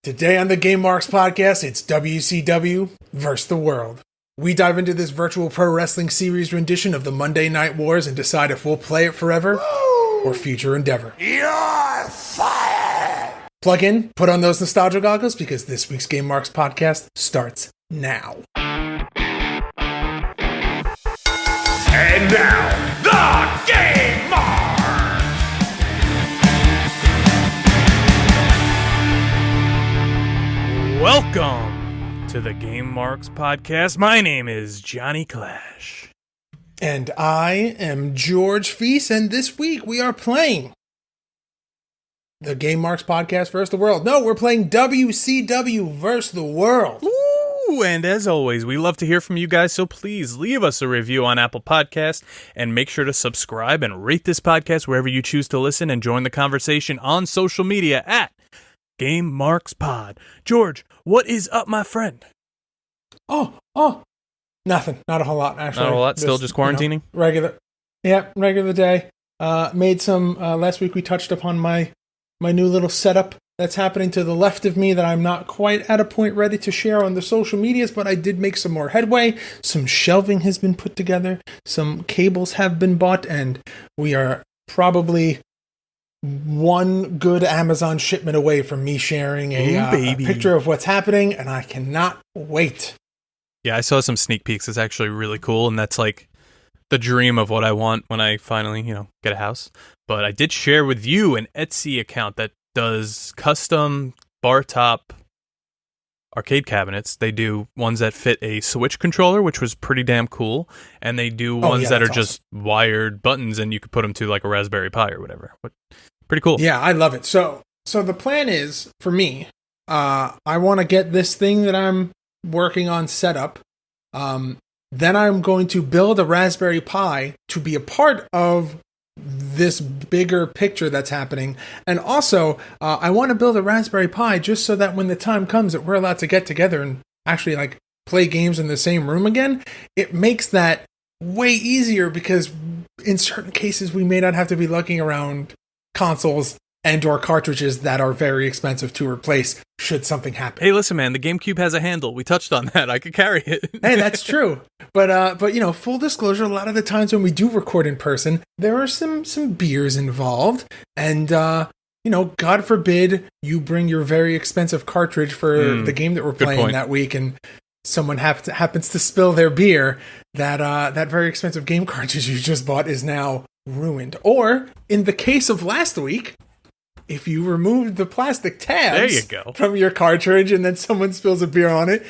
Today on the Game Marks podcast, it's WCW versus the world. We dive into this virtual pro wrestling series rendition of the Monday Night Wars and decide if we'll play it forever or future endeavor. You're fired! Plug in, put on those nostalgia goggles because this week's Game Marks podcast starts now. And now, the Game Marks! Welcome to the Game Marks podcast. My name is Johnny Clash. And I am George Feast, and this week we are playing the Game Marks podcast versus the world. No, we're playing WCW versus the world. Ooh, and as always, we love to hear from you guys, so please leave us a review on Apple Podcasts and make sure to subscribe and rate this podcast wherever you choose to listen and join the conversation on social media at Game Marks Pod. George, what is up, my friend? Oh, nothing. Not a whole lot, actually. Not a whole lot. Still just quarantining? Regular day. Made some, last week we touched upon my new little setup that's happening to the left of me that I'm not quite at a point ready to share on the social medias, but I did make some more headway. Some shelving has been put together. Some cables have been bought, and we are probably one good Amazon shipment away from me sharing a picture of what's happening, and I cannot wait. Yeah, I saw some sneak peeks. It's actually really cool, and that's like the dream of what I want when I finally, get a house. But I did share with you an Etsy account that does custom bar top arcade cabinets. They do ones that fit a Switch controller, which was pretty damn cool, and they do ones that are just wired buttons, and you could put them to like a Raspberry Pi or whatever. Pretty cool. Yeah, I love it. So the plan is, for me, I want to get this thing that I'm working on set up. Then I'm going to build a Raspberry Pi to be a part of this bigger picture that's happening. And also, I want to build a Raspberry Pi just so that when the time comes that we're allowed to get together and actually play games in the same room again, it makes that way easier because in certain cases we may not have to be looking around consoles and or cartridges that are very expensive to replace should something happen. Hey, listen, man, the GameCube has a handle. We touched on that. I could carry it. Hey, that's true. But full disclosure, a lot of the times when we do record in person, there are some beers involved. And, God forbid you bring your very expensive cartridge for the game that we're playing that week and someone happens to spill their beer, that very expensive game cartridge you just bought is now ruined. Or, in the case of last week, if you removed the plastic tabs from your cartridge and then someone spills a beer on it,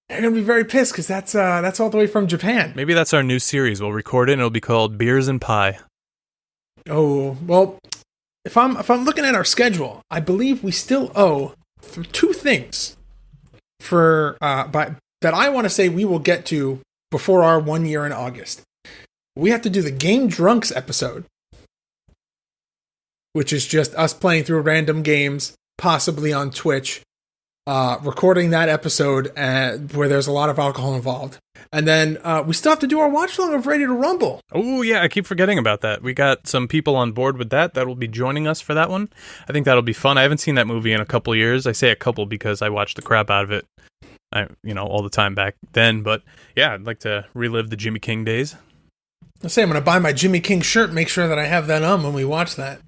they're going to be very pissed because that's all the way from Japan. Maybe that's our new series. We'll record it and it'll be called Beers and Pie. Oh, well, if I'm looking at our schedule, I believe we still owe two things that I want to say we will get to before our 1 year in August. We have to do the Game Drunks episode, which is just us playing through random games, possibly on Twitch, recording that episode where there's a lot of alcohol involved. And then we still have to do our watch along of Ready to Rumble. Oh, yeah, I keep forgetting about that. We got some people on board with that will be joining us for that one. I think that'll be fun. I haven't seen that movie in a couple of years. I say a couple because I watched the crap out of it, all the time back then. But yeah, I'd like to relive the Jimmy King days. I'm going to buy my Jimmy King shirt, make sure that I have that on when we watch that.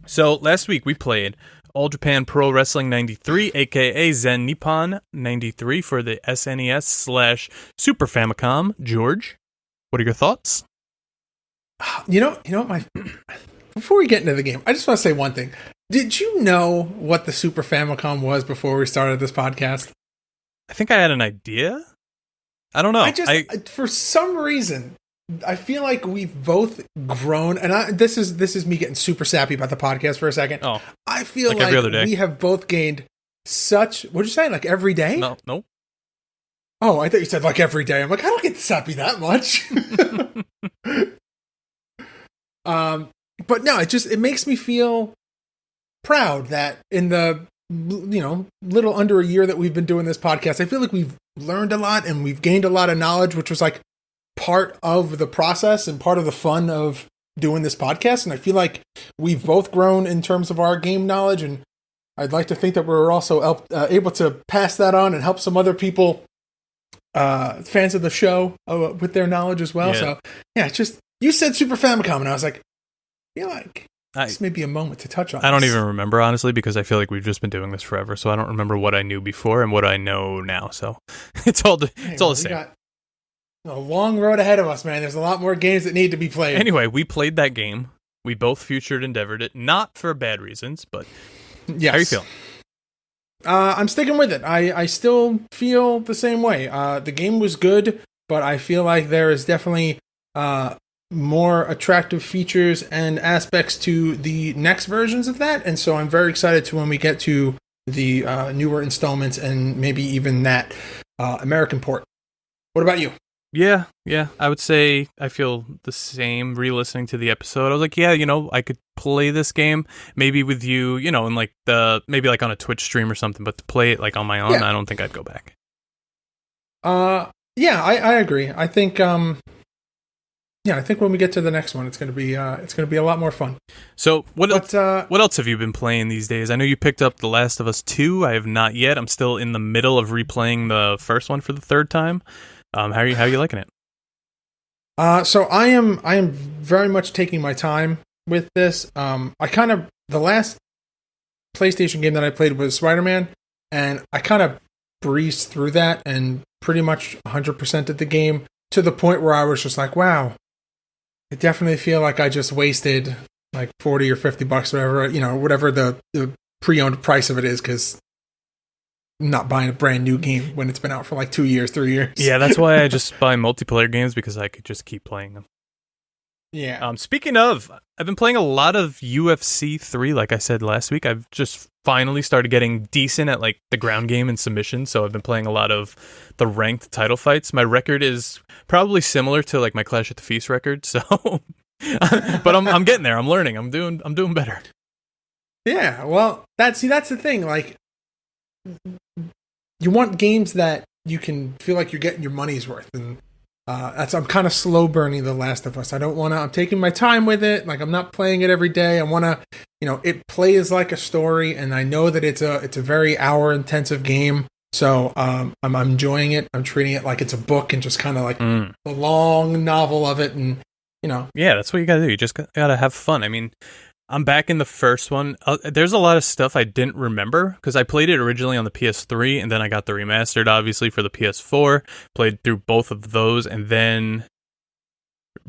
So last week we played All Japan Pro Wrestling 93, aka Zen Nippon 93 for the SNES/Super Famicom. George, what are your thoughts? Before we get into the game, I just want to say one thing. Did you know what the Super Famicom was before we started this podcast? I think I had an idea. I don't know. For some reason, I feel like we've both grown, and this is me getting super sappy about the podcast for a second. Oh, I feel like we have both gained such. What'd you say? Like every day? No. Oh, I thought you said like every day. I'm like, I don't get sappy that much. But no, it makes me feel proud that in the little under a year that we've been doing this podcast, I feel like we've learned a lot and we've gained a lot of knowledge, which was like part of the process and part of the fun of doing this podcast. And I feel like we've both grown in terms of our game knowledge, and I'd like to think that we're also able to pass that on and help some other people, fans of the show, with their knowledge as well. Yeah. So, yeah, it's just, you said Super Famicom, and I was like, I feel like this may be a moment to touch on I don't this. even remember, honestly, because I feel like we've just been doing this forever, so I don't remember what I knew before and what I know now, so it's all the same. We got a long road ahead of us, man. There's a lot more games that need to be played. Anyway, we played that game. We both futured endeavored it, not for bad reasons, but yes. How are you feeling? I'm sticking with it. I still feel the same way. The game was good, but I feel like there is definitely more attractive features and aspects to the next versions of that, and so I'm very excited to when we get to the newer installments and maybe even that American port. What about you? Yeah, I would say I feel the same re-listening to the episode. I was like, yeah, I could play this game maybe with you, in like maybe like on a Twitch stream or something, but to play it like on my own, I don't think I'd go back. Yeah, I agree. I think I think when we get to the next one, it's gonna be a lot more fun. So what else have you been playing these days? I know you picked up The Last of Us 2. I have not yet. I'm still in the middle of replaying the first one for the third time. How are you liking it? So I am very much taking my time with this. The last PlayStation game that I played was Spider-Man, and I kind of breezed through that and pretty much 100%ed the game to the point where I was just like, wow, I definitely feel like I just wasted like $40 or $50 or whatever the pre-owned price of it is, because I'm not buying a brand new game when it's been out for like 2 years, 3 years. Yeah, that's why I just buy multiplayer games, because I could just keep playing them. Yeah. Speaking of, I've been playing a lot of UFC 3, like I said last week. I've just finally started getting decent at like the ground game and submission, so I've been playing a lot of the ranked title fights. My record is probably similar to like my Clash at the Feast record, so but I'm getting there. I'm learning. I'm doing better. Yeah, well, that's the thing. Like, you want games that you can feel like you're getting your money's worth, and I'm kind of slow burning The Last of Us. I'm taking my time with it. Like, I'm not playing it every day. I want to, it plays like a story, and I know that it's a very hour intensive game. So, I'm enjoying it. I'm treating it like it's a book and just kind of like the long novel of it. And, yeah, that's what you gotta do. You just gotta have fun. I mean, I'm back in the first one. There's a lot of stuff I didn't remember because I played it originally on the PS3, and then I got the remastered, obviously, for the PS4. Played through both of those, and then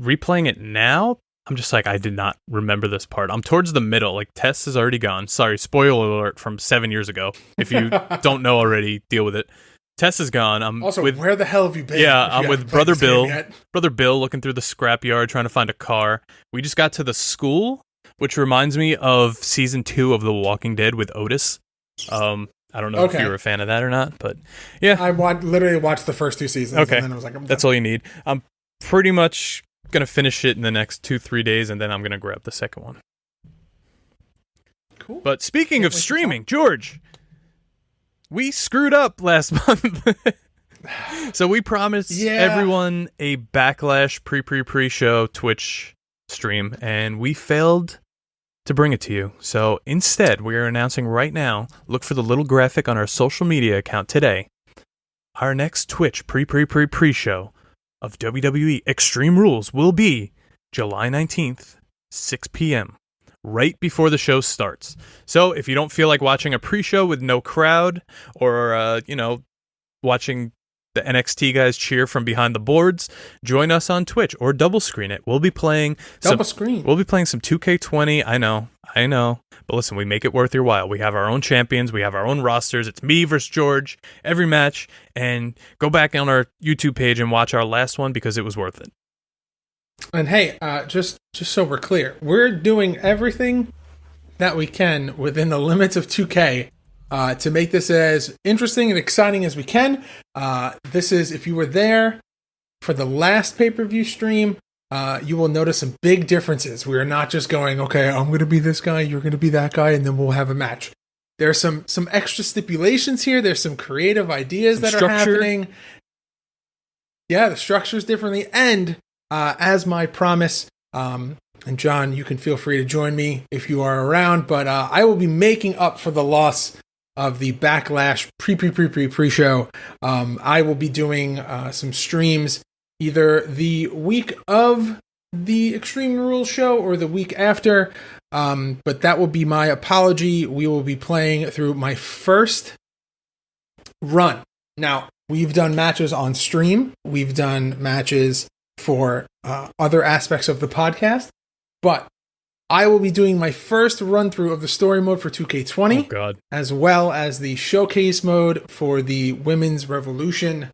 replaying it now, I'm just like, I did not remember this part. I'm towards the middle. Like, Tess is already gone. Sorry, spoiler alert from 7 years ago. If you don't know already, deal with it. Tess is gone. Where the hell have you been? Yeah, I'm with Brother Bill. Brother Bill looking through the scrapyard trying to find a car. We just got to the school, which reminds me of season 2 of The Walking Dead with Otis. I don't know if you were a fan of that or not, but yeah. I literally watched the first 2 seasons, and then I was like, I'm That's done. all you need. I'm pretty much going to finish it in the next 2-3 days, and then I'm going to grab the second one. Cool. But speaking of streaming, George, we screwed up last month. So we promised everyone a Backlash pre-show Twitch stream, and we failed to bring it to you. So instead, we are announcing right now, look for the little graphic on our social media account today. Our next Twitch pre-show of WWE Extreme Rules will be July 19th, 6 p.m., right before the show starts. So if you don't feel like watching a pre-show with no crowd, or, watching the NXT guys cheer from behind the boards, join us on Twitch or double screen it. We'll be playing some 2K20. I know. But listen, we make it worth your while. We have our own champions. We have our own rosters. It's me versus George every match. And go back on our YouTube page and watch our last one because it was worth it. And hey, just so we're clear, we're doing everything that we can within the limits of 2K to make this as interesting and exciting as we can. This is, if you were there for the last pay-per-view stream, you will notice some big differences. We are not just going, okay, I'm going to be this guy, you're going to be that guy, and then we'll have a match. There's some extra stipulations here. There's some creative ideas that are happening. Yeah, the structure's differently. And as my promise, And John, you can feel free to join me if you are around, but I will be making up for the loss of the Backlash pre-show. I will be doing some streams either the week of the Extreme Rules show or the week after, but that will be my apology. We will be playing through my first run. Now, we've done matches on stream. We've done matches for other aspects of the podcast, but I will be doing my first run through of the story mode for 2K20, Oh, God. as well as the showcase mode for the Women's Revolution.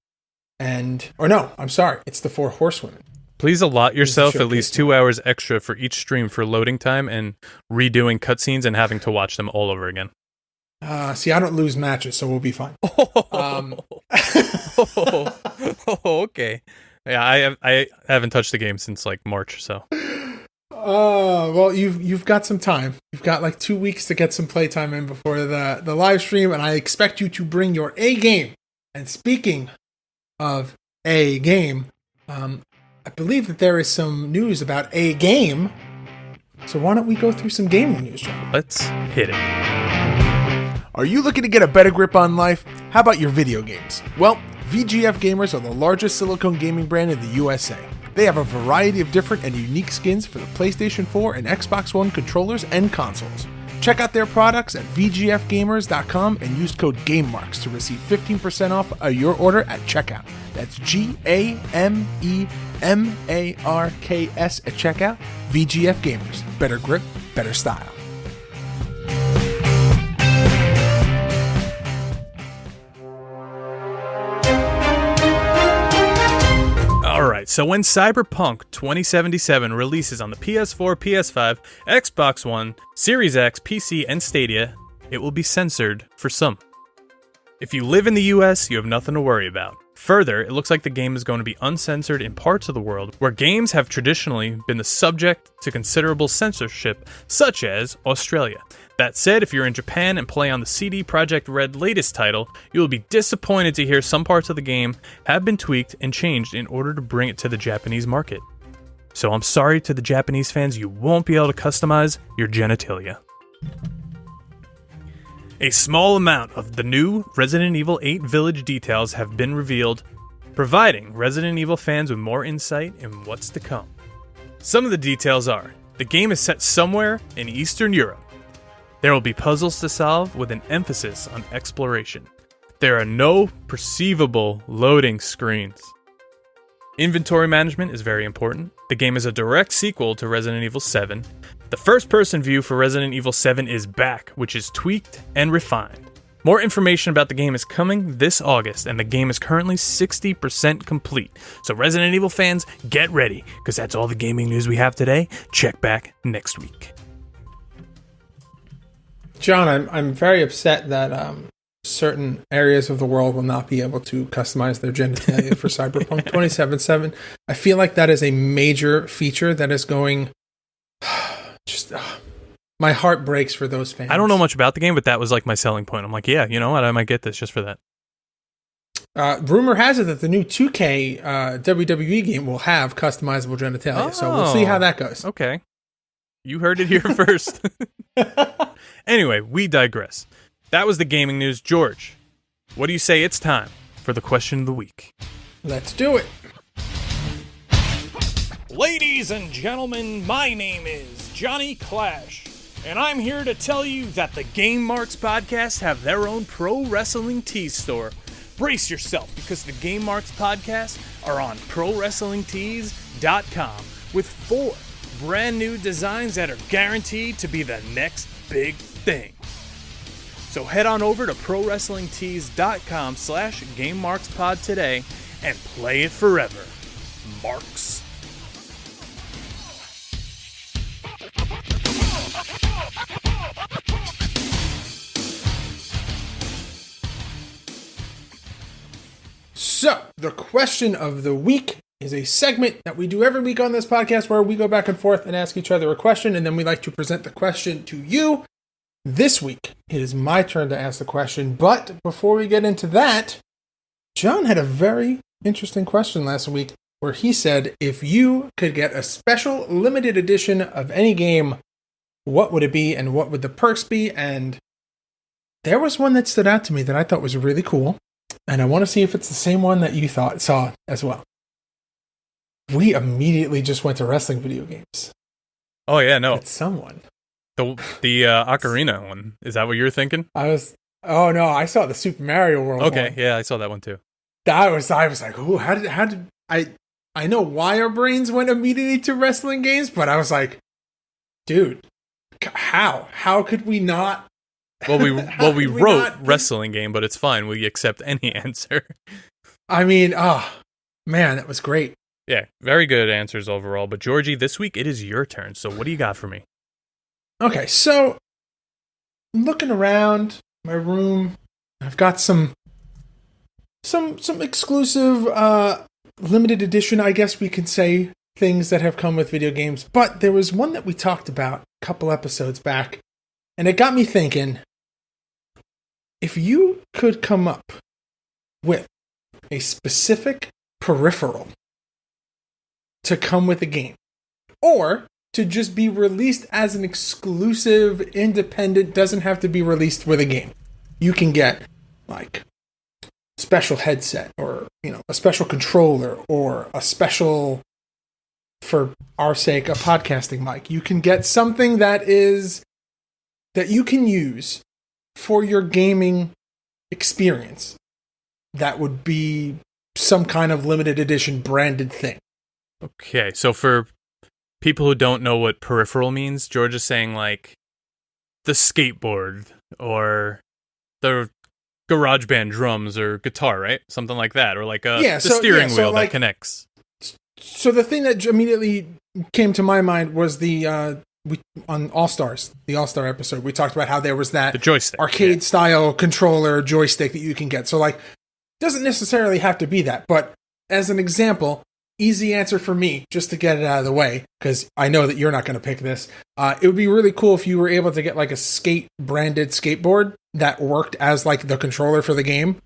It's the Four Horsewomen. Please allot yourself at showcase least 2 hours extra for each stream for loading time and redoing cutscenes and having to watch them all over again. See, I don't lose matches, so we'll be fine. Okay. Yeah, I haven't touched the game since like March, so. Well, you've got some time. You've got like 2 weeks to get some playtime in before the live stream, and I expect you to bring your A game. And speaking of A game, I believe that there is some news about A game. So why don't we go through some gaming news, John? Let's hit it. Are you looking to get a better grip on life? How about your video games? Well, VGF Gamers are the largest silicone gaming brand in the USA. They have a variety of different and unique skins for the PlayStation 4 and Xbox One controllers and consoles. Check out their products at vgfgamers.com and use code GameMarks to receive 15% off your order at checkout. That's GAMEMARKS at checkout. VGF Gamers. Better grip, better style. Alright, so when Cyberpunk 2077 releases on the PS4, PS5, Xbox One, Series X, PC, and Stadia, it will be censored for some. If you live in the US, you have nothing to worry about. Further, it looks like the game is going to be uncensored in parts of the world where games have traditionally been the subject to considerable censorship, such as Australia. That said, if you're in Japan and play on the CD Projekt Red latest title, you will be disappointed to hear some parts of the game have been tweaked and changed in order to bring it to the Japanese market. So I'm sorry to the Japanese fans, you won't be able to customize your genitalia. A small amount of the new Resident Evil 8 Village details have been revealed, providing Resident Evil fans with more insight in what's to come. Some of the details are, the game is set somewhere in Eastern Europe. There will be puzzles to solve with an emphasis on exploration. There are no perceivable loading screens. Inventory management is very important. The game is a direct sequel to Resident Evil 7. The first-person view for Resident Evil 7 is back, which is tweaked and refined. More information about the game is coming this August, and the game is currently 60% complete. So Resident Evil fans, get ready, because that's all the gaming news we have today. Check back next week. John, I'm very upset that certain areas of the world will not be able to customize their genitalia for Cyberpunk 2077. I feel like that is a major feature that is going... my heart breaks for those fans. I don't know much about the game, but that was like my selling point. I'm like, yeah, you know what? I might get this just for that. Rumor has it that the new 2K WWE game will have customizable genitalia, so we'll see how that goes. Okay. You heard it here first. Anyway, we digress. That was the gaming news. George, what do you say it's time for the question of the week? Let's do it. Ladies and gentlemen, my name is Johnny Clash, and I'm here to tell you that the Game Marks podcast have their own pro wrestling tee store. Brace yourself, because the Game Marks podcast are on ProWrestlingTees.com with 4 brand new designs that are guaranteed to be the next big thing. So head on over to ProWrestlingTees.com/GameMarksPod today and play it forever. Marks. So, the question of the week is a segment that we do every week on this podcast where we go back and forth and ask each other a question, and then we like to present the question to you. This week, it is my turn to ask the question, but before we get into that, John had a very interesting question last week where he said, if you could get a special limited edition of any game, what would it be and what would the perks be? And there was one that stood out to me that I thought was really cool. And I want to see if it's the same one that you saw as well. We immediately just went to wrestling video games. Oh, yeah, no. It's someone. The Ocarina one. Is that what you're thinking? Oh no, I saw the Super Mario World Okay, one. yeah, I saw that one too. I was like, ooh, how did I know why our brains went immediately to wrestling games, but I was like, dude, how could we not? Well, we wrote wrestling game, but it's fine. We accept any answer. I mean, man, that was great. Yeah, very good answers overall. But Georgie, this week it is your turn. So what do you got for me? Okay, so looking around my room, I've got some exclusive limited edition, I guess we could say, things that have come with video games. But there was one that we talked about a couple episodes back, and it got me thinking, if you could come up with a specific peripheral to come with a game, or to just be released as an exclusive, independent, doesn't have to be released with a game. You can get, like, special headset, or, a special controller, or a special, for our sake, a podcasting mic. You can get something that you can use for your gaming experience. That would be some kind of limited edition branded thing. Okay, so for people who don't know what peripheral means, George is saying, like, the skateboard, or the GarageBand drums, or guitar, right? Something like that, or like the steering wheel that connects. So the thing that immediately came to my mind was on All-Stars, the All-Star episode, we talked about how there was that the joystick, arcade-style controller joystick that you can get. So, like, doesn't necessarily have to be that, but as an example, easy answer for me, just to get it out of the way, because I know that you're not going to pick this. It would be really cool if you were able to get, like, a skate-branded skateboard that worked as, like, the controller for the game.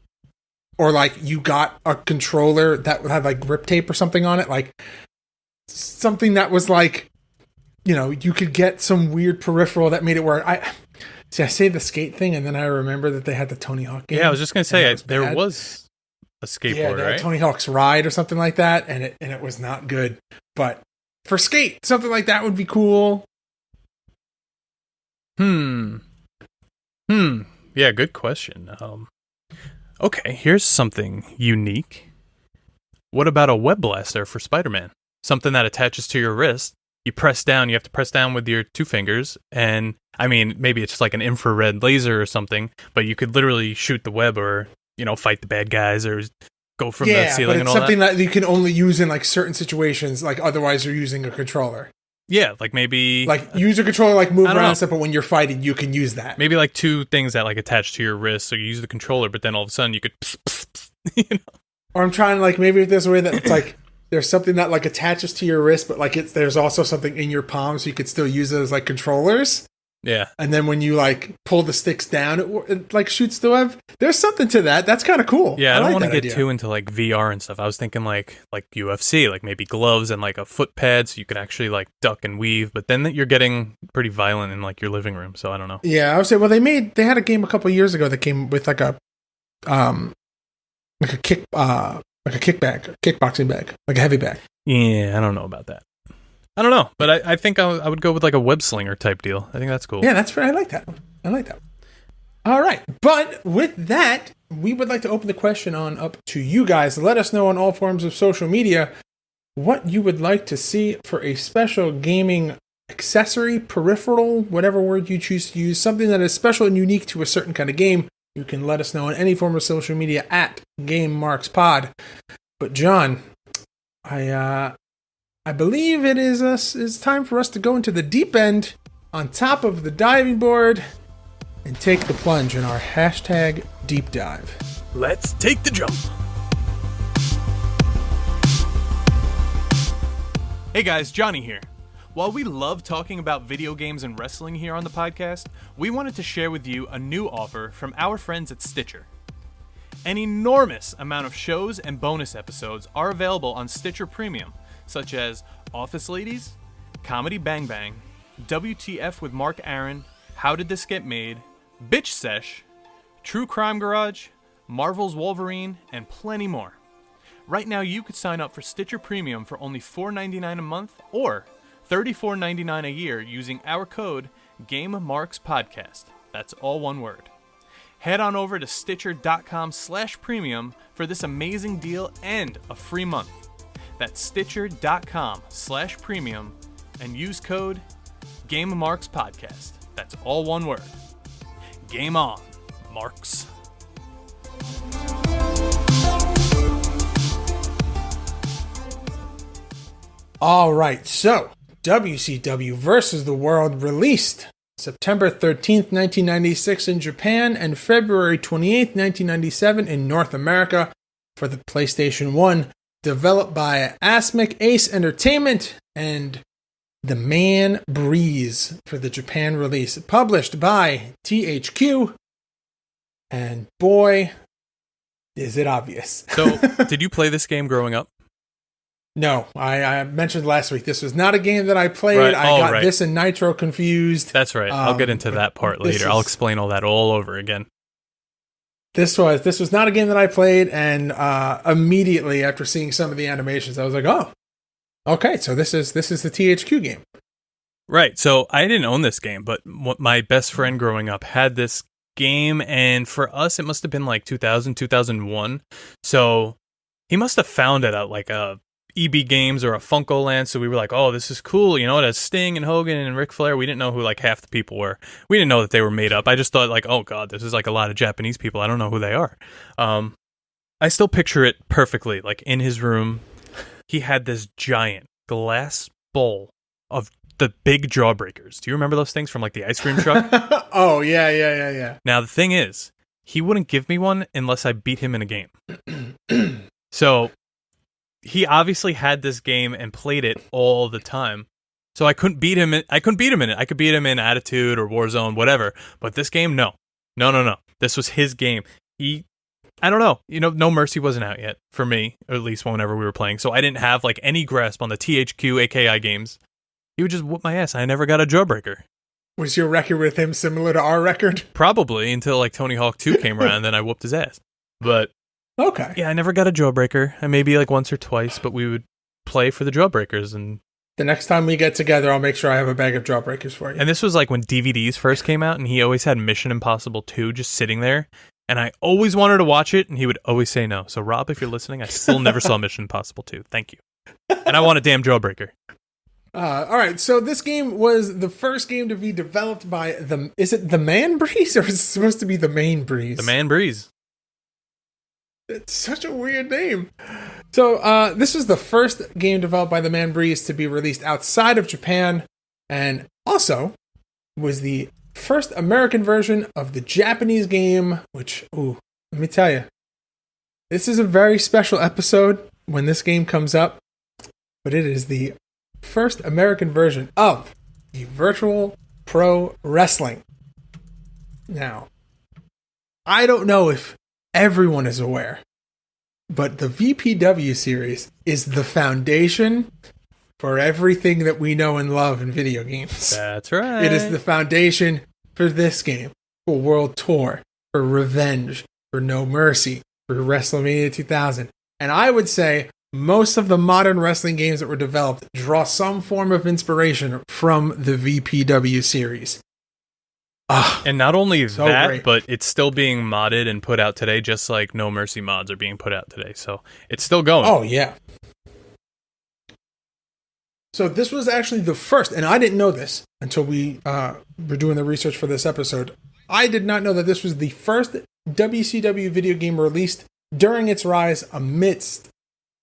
Or, like, you got a controller that would have, like, grip tape or something on it. Like, something that was, like, you could get some weird peripheral that made it work. I say the skate thing, and then I remember that they had the Tony Hawk game. Yeah, I was just going to say, there was a skateboard, right? Tony Hawk's Ride or something like that, and it was not good. But for skate, something like that would be cool. Yeah, good question. Okay, here's something unique. What about a web blaster for Spider-Man? Something that attaches to your wrist. You press down, you have to press down with your two fingers, and, I mean, maybe it's just like an infrared laser or something, but you could literally shoot the web, or, fight the bad guys, or go from the ceiling and all that. Yeah, but it's something that you can only use in, like, certain situations, like, otherwise you're using a controller. Yeah, like maybe... Like, use a controller, like, move around and stuff, but when you're fighting, you can use that. Maybe, like, two things that, like, attach to your wrist, so you use the controller, but then all of a sudden you could... Or I'm trying, like, maybe if there's a way that it's, like, there's something that, like, attaches to your wrist, but, like, there's also something in your palm, so you could still use it as, like, controllers. Yeah. And then when you, like, pull the sticks down, it like, shoots the web. There's something to that. That's kind of cool. Yeah, I don't want to get idea. too into, like, VR and stuff. I was thinking, like UFC, like, maybe gloves and, like, a foot pad, so you could actually, like, duck and weave. But then you're getting pretty violent in, like, your living room, so I don't know. Yeah, I would say, well, they had a game a couple of years ago that came with, like, a kickboxing bag, like a heavy bag. Yeah, I don't know about that. I don't know, but I think I would go with, like, a web slinger type deal. I think that's cool. Yeah, that's fair. I like that one. All right, but with that, we would like to open the question on up to you guys. Let us know on all forms of social media what you would like to see for a special gaming accessory, peripheral, whatever word you choose to use, something that is special and unique to a certain kind of game. You can let us know on any form of social media at GameMarksPod. But John, I believe it is time for us to go into the deep end on top of the diving board and take the plunge in our hashtag deep dive. Let's take the jump. Hey guys, Johnny here. While we love talking about video games and wrestling here on the podcast, we wanted to share with you a new offer from our friends at Stitcher. An enormous amount of shows and bonus episodes are available on Stitcher Premium, such as Office Ladies, Comedy Bang Bang, WTF with Mark Aaron, How Did This Get Made, Bitch Sesh, True Crime Garage, Marvel's Wolverine, and plenty more. Right now, you could sign up for Stitcher Premium for only $4.99 a month or $34.99 a year using our code GameMarksPodcast. That's all one word. Head on over to Stitcher.com/premium for this amazing deal and a free month. That's Stitcher.com/premium and use code GameMarksPodcast. That's all one word. Game on, Marks. All right, so WCW versus the World released September 13th, 1996 in Japan and February 28th, 1997 in North America for the PlayStation 1, developed by Asmic Ace Entertainment and The Man Breeze for the Japan release, published by THQ, and boy, is it obvious. So, did you play this game growing up? No, I mentioned last week, this was not a game that I played. Right. I got this and Nitro confused. That's right. I'll get into that part later. I'll explain all that all over again. This was not a game that I played, and immediately after seeing some of the animations, I was like, oh, okay, so this is the THQ game. Right. So I didn't own this game, but my best friend growing up had this game, and for us, it must have been like 2000, 2001. So he must have found it at like a EB Games or a Funko Land, so we were like, oh, this is cool, you know, it has Sting and Hogan and Ric Flair. We didn't know who like half the people were. We didn't know that they were made up. I just thought like, oh god, this is like a lot of Japanese people. I don't know who they are. I still picture it perfectly, like in his room, he had this giant glass bowl of the big Jawbreakers. Do you remember those things from like the ice cream truck? Oh, yeah. Now, the thing is, he wouldn't give me one unless I beat him in a game. So he obviously had this game and played it all the time. So I couldn't beat him in it. I could beat him in Attitude or Warzone, whatever. But this game, no. This was his game. I don't know. You know, No Mercy wasn't out yet for me, or at least whenever we were playing. So I didn't have like any grasp on the THQ AKI games. He would just whoop my ass. I never got a Jawbreaker. Was your record with him similar to our record? Probably until like Tony Hawk 2 came around, then I whooped his ass. But okay. Yeah, I never got a Jawbreaker. And maybe like once or twice, but we would play for the Jawbreakers. And the next time we get together, I'll make sure I have a bag of Jawbreakers for you. And this was like when DVDs first came out, and he always had Mission Impossible 2 just sitting there. And I always wanted to watch it, and he would always say no. So Rob, if you're listening, I still never saw Mission Impossible 2. Thank you. And I want a damn Jawbreaker. All right, so this game was the first game to be developed by is it the Man Breeze, or is it supposed to be the Main Breeze? The Man Breeze. It's such a weird name. So this was the first game developed by the Man Breeze to be released outside of Japan, and also was the first American version of the Japanese game, which, let me tell you, this is a very special episode when this game comes up, but it is the first American version of the Virtual Pro Wrestling. Now, I don't know if everyone is aware, but the VPW series is the foundation for everything that we know and love in video games. That's right. It is the foundation for this game, for World Tour, for Revenge, for No Mercy, for WrestleMania 2000. And I would say most of the modern wrestling games that were developed draw some form of inspiration from the VPW series. And not only so that, great. but it's still being modded and put out today, just like No Mercy mods are being put out today. So it's still going. Oh, yeah. So this was actually the first, and I didn't know this until we were doing the research for this episode. I did not know that this was the first WCW video game released during its rise amidst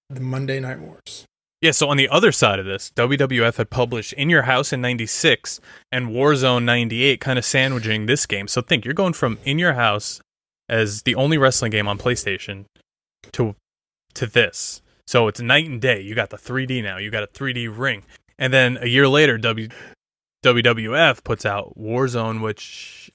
the Monday Night Wars. Yeah, so on the other side of this, WWF had published In Your House in 96 and Warzone 98, kind of sandwiching this game. So think, you're going from In Your House as the only wrestling game on PlayStation to this. So it's night and day. You got the 3D now. You got a 3D ring. And then a year later, WWF puts out Warzone, which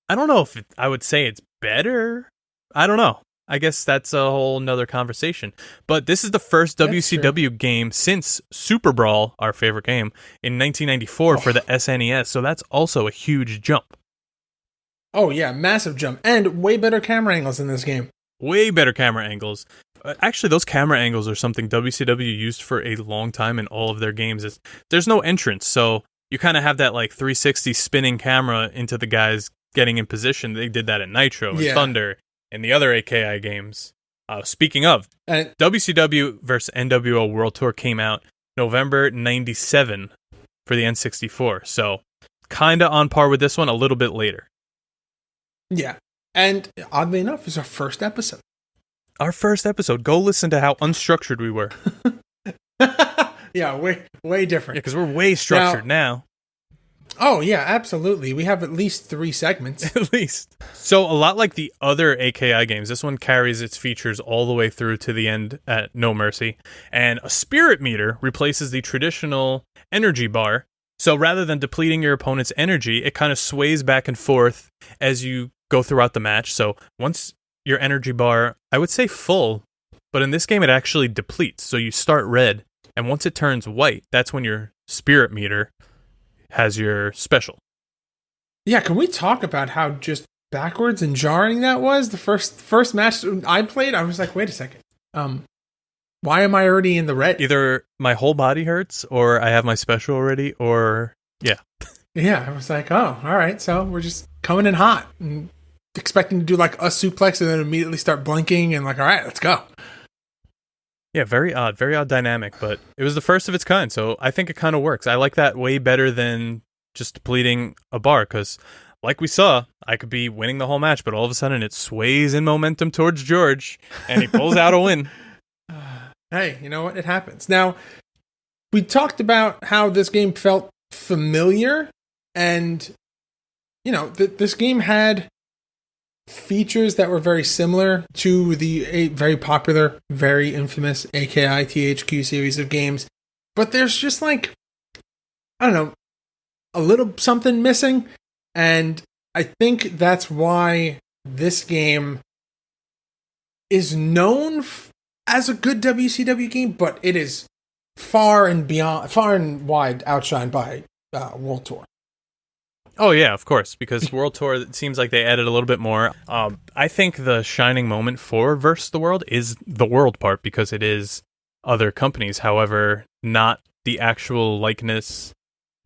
I don't know if I would say it's better. I don't know. I guess that's a whole nother conversation. But this is the first WCW game since Super Brawl, our favorite game, in 1994 for the SNES. So that's also a huge jump. Oh, yeah, massive jump. And way better camera angles in this game. Way better camera angles. Actually, those camera angles are something WCW used for a long time in all of their games. There's no entrance, so you kind of have that like 360 spinning camera into the guys getting in position. They did that in Nitro and Thunder and the other AKI games. Speaking of, WCW versus NWO World Tour came out November 97 for the N64. So kind of on par with this one, a little bit later. Yeah. And oddly enough, it's our first episode. Our first episode. Go listen to how unstructured we were. Yeah, way different. Yeah, because we're way structured now. Oh, yeah, absolutely. We have at least 3 segments. At least. So a lot like the other AKI games, this one carries its features all the way through to the end at No Mercy. And a spirit meter replaces the traditional energy bar. So rather than depleting your opponent's energy, it kind of sways back and forth as you go throughout the match. So once your energy bar, I would say full, but in this game it actually depletes. So you start red, and once it turns white, that's when your spirit meter has your special. Yeah, can we talk about how just backwards and jarring that was? The first match I played, I was like, wait a second. Why am I already in the red? Either my whole body hurts, or I have my special already, or yeah. Yeah, I was like, oh, all right, so we're just coming in hot and expecting to do like a suplex and then immediately start blinking and like, all right, let's go. Yeah, very odd dynamic, but it was the first of its kind, so I think it kind of works. I like that way better than just depleting a bar, because like we saw, I could be winning the whole match, but all of a sudden it sways in momentum towards George, and he pulls out a win. Hey, you know what? It happens. Now, we talked about how this game felt familiar, and, you know, this game had features that were very similar to the very popular, very infamous AKI THQ series of games. But there's just like, I don't know, a little something missing. And I think that's why this game is known as a good WCW game, but it is far and wide outshined by World Tour. Oh, yeah, of course, because World Tour, it seems like they added a little bit more. I think the shining moment for Versus the World is the world part, because it is other companies. However, not the actual likeness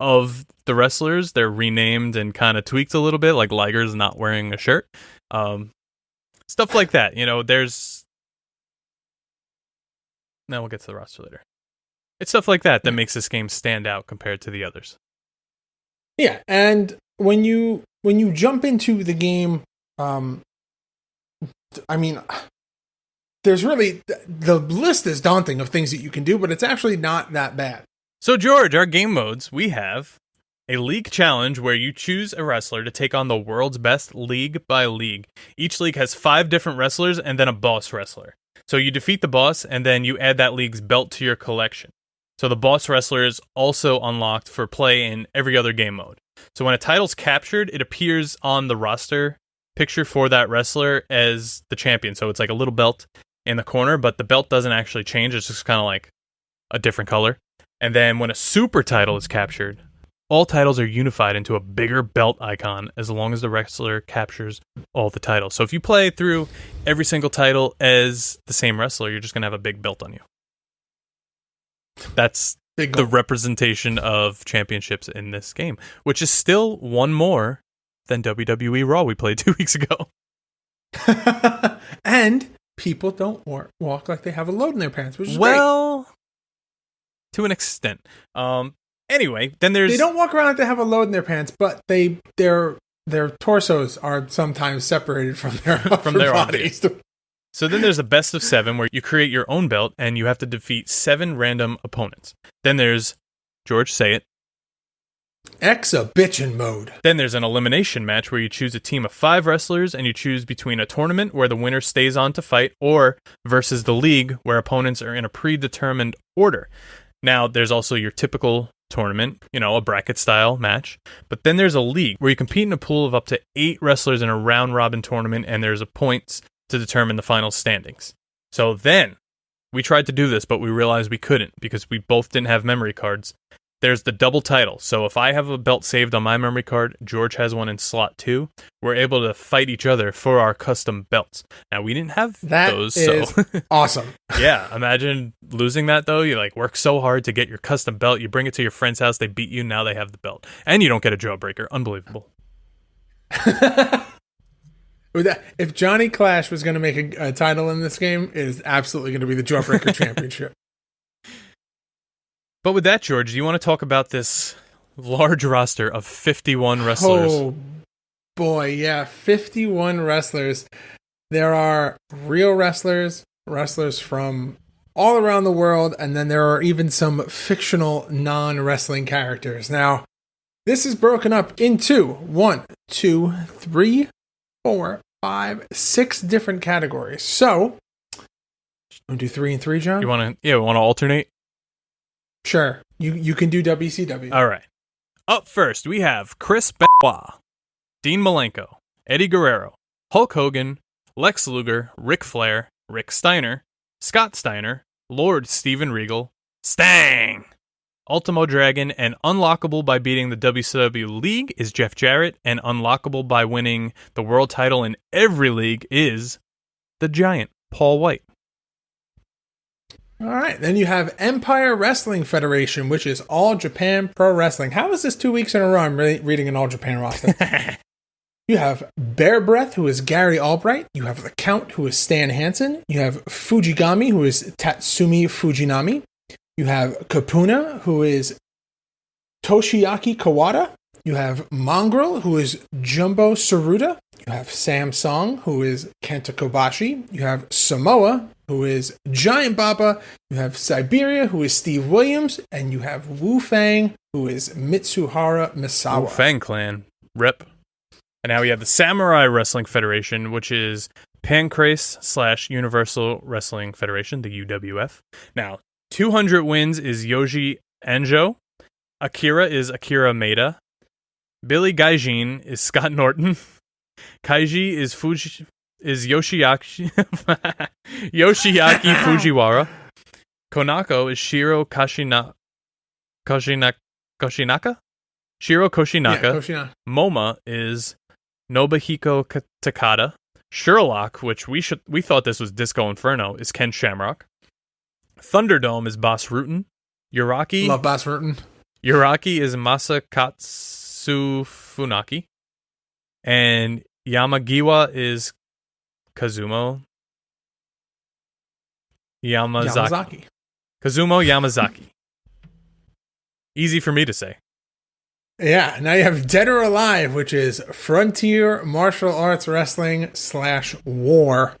of the wrestlers. They're renamed and kind of tweaked a little bit, like Liger's not wearing a shirt. Stuff like that. You know, there's... Now we'll get to the roster later. It's stuff like that makes this game stand out compared to the others. Yeah, and when you jump into the game, I mean, there's really, the list is daunting of things that you can do, but it's actually not that bad. So George, our game modes, we have a league challenge where you choose a wrestler to take on the world's best league by league. Each league has 5 different wrestlers and then a boss wrestler. So you defeat the boss and then you add that league's belt to your collection. So the boss wrestler is also unlocked for play in every other game mode. So when a title's captured, it appears on the roster picture for that wrestler as the champion. So it's like a little belt in the corner, but the belt doesn't actually change. It's just kind of like a different color. And then when a super title is captured, all titles are unified into a bigger belt icon as long as the wrestler captures all the titles. So if you play through every single title as the same wrestler, you're just going to have a big belt on you. That's the representation of championships in this game, which is still one more than WWE Raw we played 2 weeks ago. And people don't walk like they have a load in their pants, which is great. To an extent. Anyway, then there's... They don't walk around like they have a load in their pants, but their torsos are sometimes separated from their bodies. So then there's a best of 7 where you create your own belt and you have to defeat 7 random opponents. Then there's, George, say it, exhibition mode. Then there's an elimination match where you choose a team of 5 wrestlers and you choose between a tournament where the winner stays on to fight or versus the league where opponents are in a predetermined order. Now, there's also your typical tournament, you know, a bracket style match. But then there's a league where you compete in a pool of up to 8 wrestlers in a round robin tournament and there's a points to determine the final standings. So then we tried to do this, but we realized we couldn't because we both didn't have memory cards. There's the double title. So if I have a belt saved on my memory card, George has one in slot 2, we're able to fight each other for our custom belts. Now, we didn't have those. That is awesome. Yeah, imagine losing that, though. You work so hard to get your custom belt. You bring it to your friend's house. They beat you. Now they have the belt. And you don't get a jawbreaker. Unbelievable. If Johnny Clash was going to make a title in this game, it is absolutely going to be the Jawbreaker Championship. But with that, George, do you want to talk about this large roster of 51 wrestlers? Oh, boy, yeah, 51 wrestlers. There are real wrestlers, wrestlers from all around the world, and then there are even some fictional non-wrestling characters. Now, this is broken up into 1, 2, 3, 4, 5, 6 different categories. So, want to do 3 and 3, John? We want to alternate? Sure. You can do WCW. All right. Up first, we have Chris Benoit, Dean Malenko, Eddie Guerrero, Hulk Hogan, Lex Luger, Ric Flair, Rick Steiner, Scott Steiner, Lord Steven Regal, Stang, Ultimo Dragon, and unlockable by beating the WCW League is Jeff Jarrett, and unlockable by winning the world title in every league is the Giant, Paul White. All right. Then you have Empire Wrestling Federation, which is All Japan Pro Wrestling. How is this 2 weeks in a row I'm reading an All Japan roster? You have Bear Breath, who is Gary Albright. You have The Count, who is Stan Hansen. You have Fujigami, who is Tatsumi Fujinami. You have Kapuna, who is Toshiaki Kawada. You have Mongrel, who is Jumbo Tsuruta. You have Samsung, who is Kenta Kobashi. You have Samoa, who is Giant Baba. You have Siberia, who is Steve Williams. And you have Wu Fang, who is Mitsuhara Misawa. Wu Fang Clan. Rip. And now we have the Samurai Wrestling Federation, which is Pancrase / Universal Wrestling Federation, the UWF. Now, 200 wins is Yoji Anjo. Akira is Akira Maeda. Billy Gaijin is Scott Norton. Kaiji is Yoshiaki Fujiwara. Konako is Shiro Koshinaka? Shiro Koshinaka. Yeah, Koshinaka. MoMA is Nobuhiko Takada. Sherlock, which we thought this was Disco Inferno, is Ken Shamrock. Thunderdome is Boss Rutan. Uraki. Love Boss Rutan. Uraki is Masakatsu Funaki. And Yamagiwa is Kazumo Yamazaki. Kazumo Yamazaki. Easy for me to say. Yeah, now you have Dead or Alive, which is Frontier Martial Arts Wrestling / War.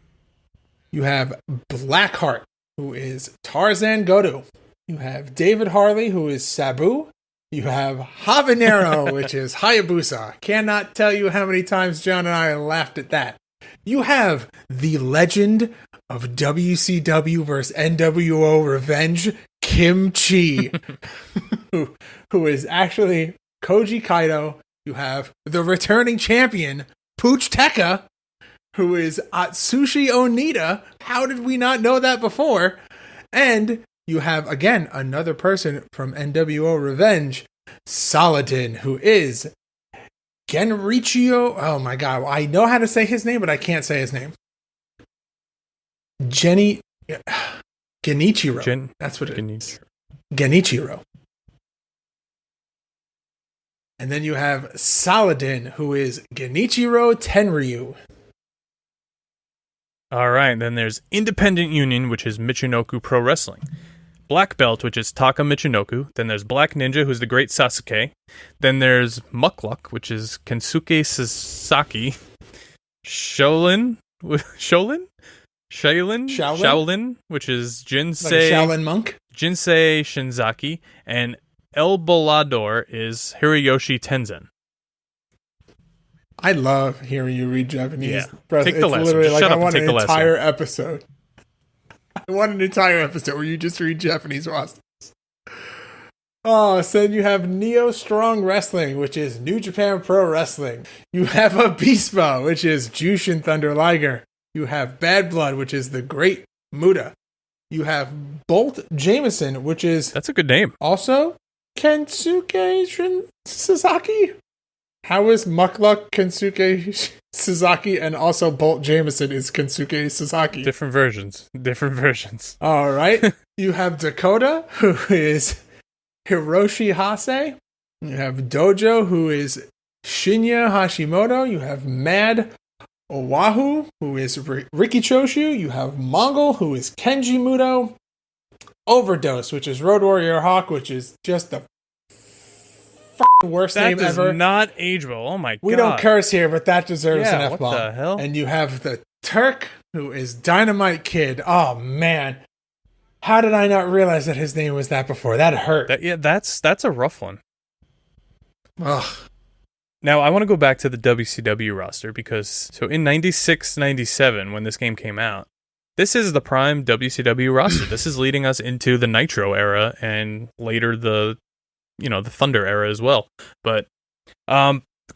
You have Blackheart, who is Tarzan Goto. You have David Harley, who is Sabu. You have Habanero, which is Hayabusa. Cannot tell you how many times John and I laughed at that. You have the legend of WCW versus NWO Revenge, Kim Chi, who is actually Koji Kaito. You have the returning champion, Pooch Tekka, who is Atsushi Onita. How did we not know that before? And you have, again, another person from NWO Revenge, Saladin, who is Genrichio. Oh my god, I know how to say his name, but I can't say his name. Genichiro. That's what it is. Genichiro. And then you have Saladin, who is Genichiro Tenryu. All right, then there's Independent Union, which is Michinoku Pro Wrestling. Black Belt, which is Taka Michinoku. Then there's Black Ninja, who's the Great Sasuke. Then there's Mukluk, which is Kensuke Sasaki. Shaolin, which is Jinsei, like a Shaolin monk. Jinsei Shinzaki. And El Volador is Hiroyoshi Tenzen. I love hearing you read Japanese. Yeah. Bro, Take the it's lesson. literally Just like shut I up and want take an the lesson. entire episode. I want an entire episode where you just read Japanese rosters. Oh, so then you have Neo Strong Wrestling, which is New Japan Pro Wrestling. You have Abispa, which is Jushin Thunder Liger. You have Bad Blood, which is the Great Muta. You have Bolt Jameson, which is That's a good name. also Kensuke Sasaki. How is Muckluck Kensuke Sasaki and also Bolt Jameson is Kensuke Sasaki? Different versions. All right. You have Dakota, who is Hiroshi Hase. You have Dojo, who is Shinya Hashimoto. You have Mad Oahu, who is Riki Choshu. You have Mongol, who is Kenji Muto. Overdose, which is Road Warrior Hawk, which is just the worst name ever. That does not age well. Oh my god. We don't curse here, but that deserves an F-bomb. What the hell? And you have the Turk, who is Dynamite Kid. Oh man. How did I not realize that his name was that before? That hurt. That's a rough one. Ugh. Now, I want to go back to the WCW roster because, so in 96, 97, when this game came out, this is the prime WCW roster. This is leading us into the Nitro era and later the Thunder era as well. But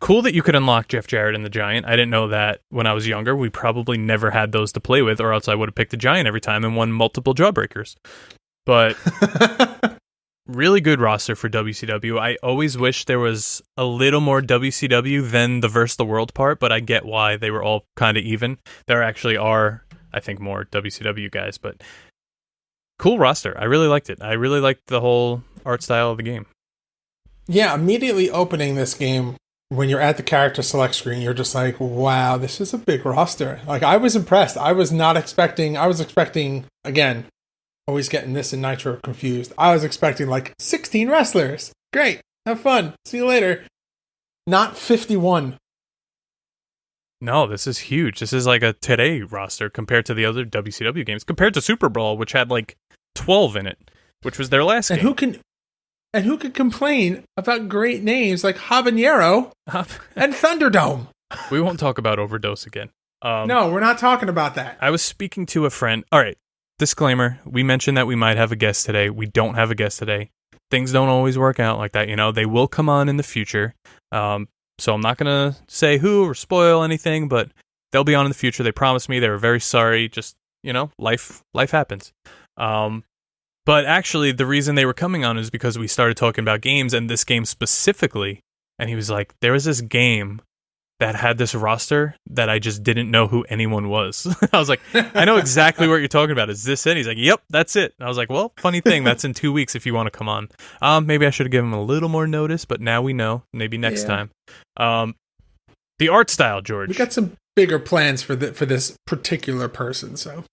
cool that you could unlock Jeff Jarrett and the Giant. I didn't know that when I was younger. We probably never had those to play with, or else I would have picked the Giant every time and won multiple Jawbreakers. But really good roster for WCW. I always wish there was a little more WCW than the Versus the World part, but I get why they were all kind of even. There actually are, I think, more WCW guys, but cool roster. I really liked it. I really liked the whole art style of the game. Yeah, immediately opening this game, when you're at the character select screen, you're just like, wow, this is a big roster. Like, I was impressed. I was expecting, again, always getting this and Nitro confused. I was expecting like 16 wrestlers. Great. Have fun. See you later. Not 51. No, this is huge. This is like a today roster compared to the other WCW games, compared to Super Brawl, which had like 12 in it, which was their last game. And who could complain about great names like Habanero and Thunderdome? We won't talk about Overdose again. No, we're not talking about that. I was speaking to a friend. All right, disclaimer. We mentioned that we might have a guest today. We don't have a guest today. Things don't always work out like that, you know. They will come on in the future. So I'm not going to say who or spoil anything, but they'll be on in the future. They promised me. They were very sorry. Just, you know, life happens. But actually, the reason they were coming on is because we started talking about games, and this game specifically. And he was like, there was this game that had this roster that I just didn't know who anyone was. I was like, I know exactly what you're talking about. Is this it? He's like, yep, that's it. And I was like, well, funny thing, that's in 2 weeks if you want to come on. Maybe I should have given him a little more notice, but now we know. Maybe next time. The art style, George. We got some bigger plans for this particular person, so.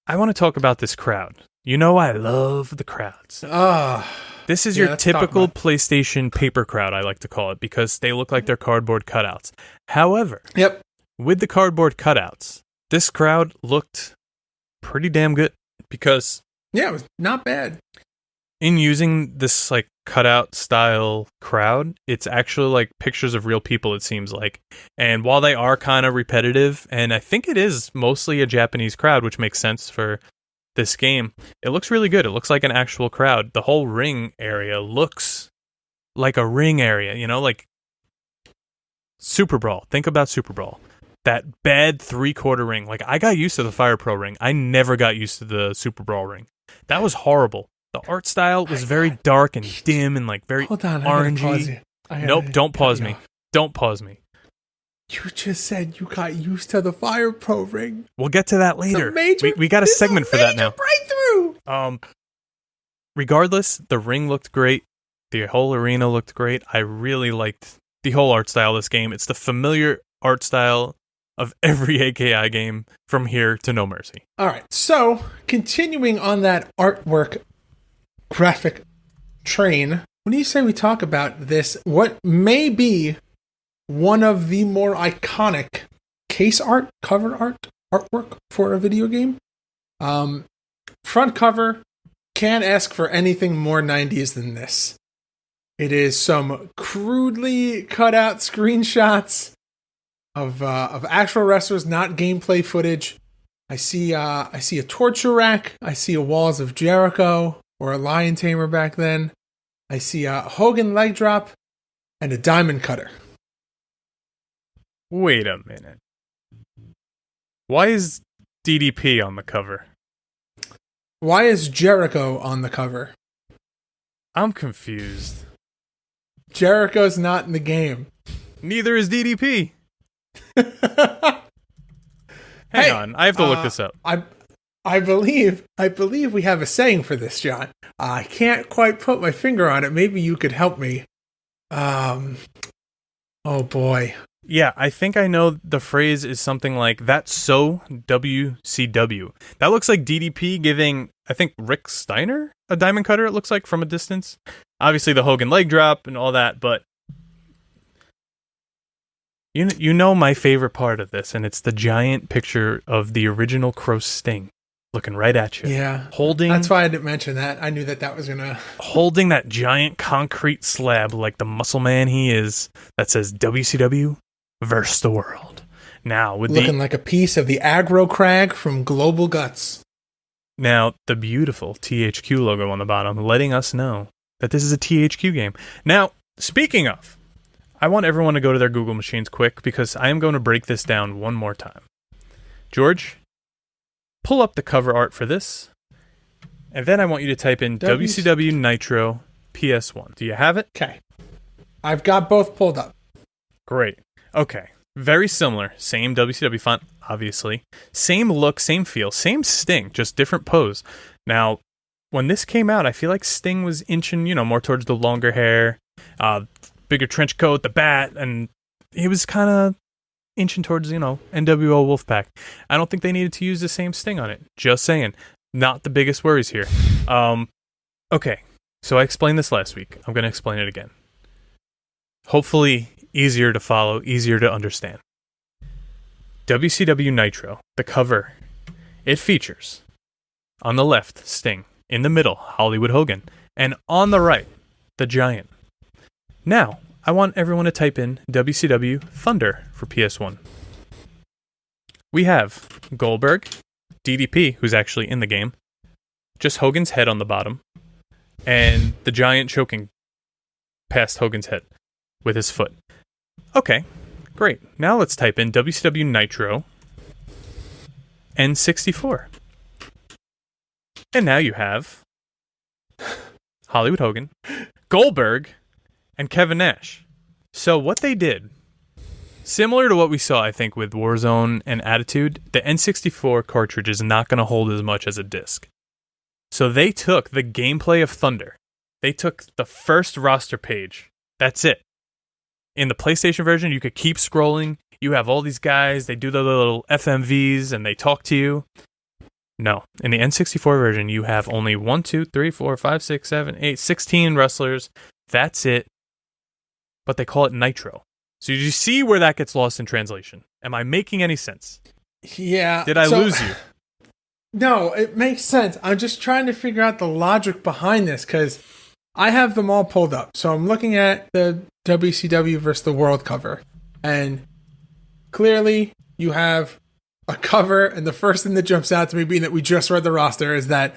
I want to talk about this crowd. You know I love the crowds. This is your typical PlayStation paper crowd, I like to call it, because they look like they're cardboard cutouts. However, with the cardboard cutouts, this crowd looked pretty damn good because... Yeah, it was not bad. In using this like cutout style crowd, it's actually like pictures of real people, it seems like. And while they are kind of repetitive, and I think it is mostly a Japanese crowd, which makes sense for this game, it looks really good. It looks like an actual crowd. The whole ring area looks like a ring area, you know, like Super Brawl. Think about Super Brawl. That bad 3/4 ring. Like, I got used to the Fire Pro ring. I never got used to the Super Brawl ring. That was horrible. The art style was very dark and dim and like very orangey. Nope, don't pause me. Don't pause me. You just said you got used to the Fire Pro ring. We'll get to that later. We got a segment for that now. Breakthrough. Regardless, the ring looked great. The whole arena looked great. I really liked the whole art style of this game. It's the familiar art style of every AKI game from here to No Mercy. All right. So, continuing on that artwork graphic train, when you say we talk about this, what may be one of the more iconic case art, cover artwork for a video game. Front cover, can't ask for anything more 90s than this. It is some crudely cut out screenshots of actual wrestlers, not gameplay footage. I see a torture rack. I see a Walls of Jericho, or a Lion Tamer back then. I see a Hogan leg drop and a diamond cutter. Wait a minute. Why is DDP on the cover? Why is Jericho on the cover? I'm confused. Jericho's not in the game. Neither is DDP. Hang Hey, on, I have to look this up. I believe we have a saying for this, John. I can't quite put my finger on it. Maybe you could help me. Oh boy. Yeah, I think I know the phrase is something like, "That's so WCW." That looks like DDP giving, I think, Rick Steiner a diamond cutter, it looks like, from a distance. Obviously the Hogan leg drop and all that, but you know my favorite part of this, and it's the giant picture of the original Crow Sting looking right at you. Yeah. Holding... That's why I didn't mention that. I knew that was going to... Holding that giant concrete slab like the muscle man he is that says WCW versus the world. Now, with looking like a piece of the aggro crag from Global Guts. Now, the beautiful THQ logo on the bottom, letting us know that this is a THQ game. Now, speaking of, I want everyone to go to their Google machines quick because I am going to break this down one more time. George, pull up the cover art for this, and then I want you to type in WCW Nitro PS1. Do you have it? Okay. I've got both pulled up. Great. Okay. Very similar. Same WCW font, obviously. Same look, same feel, same Sting, just different pose. Now, when this came out, I feel like Sting was inching, more towards the longer hair, bigger trench coat, the bat, and he was kind of inching towards, NWO Wolfpack. I don't think they needed to use the same Sting on it. Just saying. Not the biggest worries here. Okay. So I explained this last week. I'm going to explain it again. Hopefully easier to follow, easier to understand. WCW Nitro, the cover, it features on the left, Sting, in the middle, Hollywood Hogan, and on the right, the Giant. Now, I want everyone to type in WCW Thunder for PS1. We have Goldberg, DDP, who's actually in the game, just Hogan's head on the bottom, and the Giant choking past Hogan's head with his foot. Okay, great. Now let's type in WCW Nitro N64. And now you have Hollywood Hogan, Goldberg, and Kevin Nash. So what they did, similar to what we saw, I think, with Warzone and Attitude, the N64 cartridge is not going to hold as much as a disc. So they took the gameplay of Thunder. They took the first roster page. That's it. In the PlayStation version, you could keep scrolling. You have all these guys. They do the little FMVs and they talk to you. No. In the N64 version, you have only 1, 2, 3, 4, 5, 6, 7, 8, 16 wrestlers. That's it. But they call it Nitro. So you see where that gets lost in translation. Am I making any sense? Yeah. Did I lose you? No, it makes sense. I'm just trying to figure out the logic behind this because I have them all pulled up. So I'm looking at the WCW versus the World cover. And clearly you have a cover, and the first thing that jumps out to me, being that we just read the roster, is that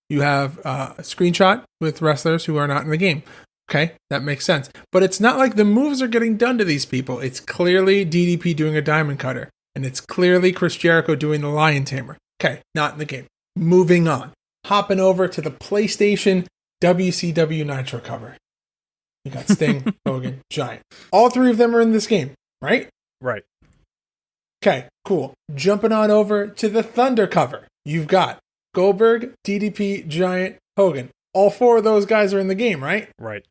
you have a screenshot with wrestlers who are not in the game. Okay, that makes sense. But it's not like the moves are getting done to these people. It's clearly DDP doing a diamond cutter. And it's clearly Chris Jericho doing the Lion Tamer. Okay, not in the game. Moving on. Hopping over to the PlayStation WCW Nitro cover. You got Sting, Hogan, Giant. All three of them are in this game, right? Right. Okay, cool. Jumping on over to the Thunder cover. You've got Goldberg, DDP, Giant, Hogan. All four of those guys are in the game, right? Right.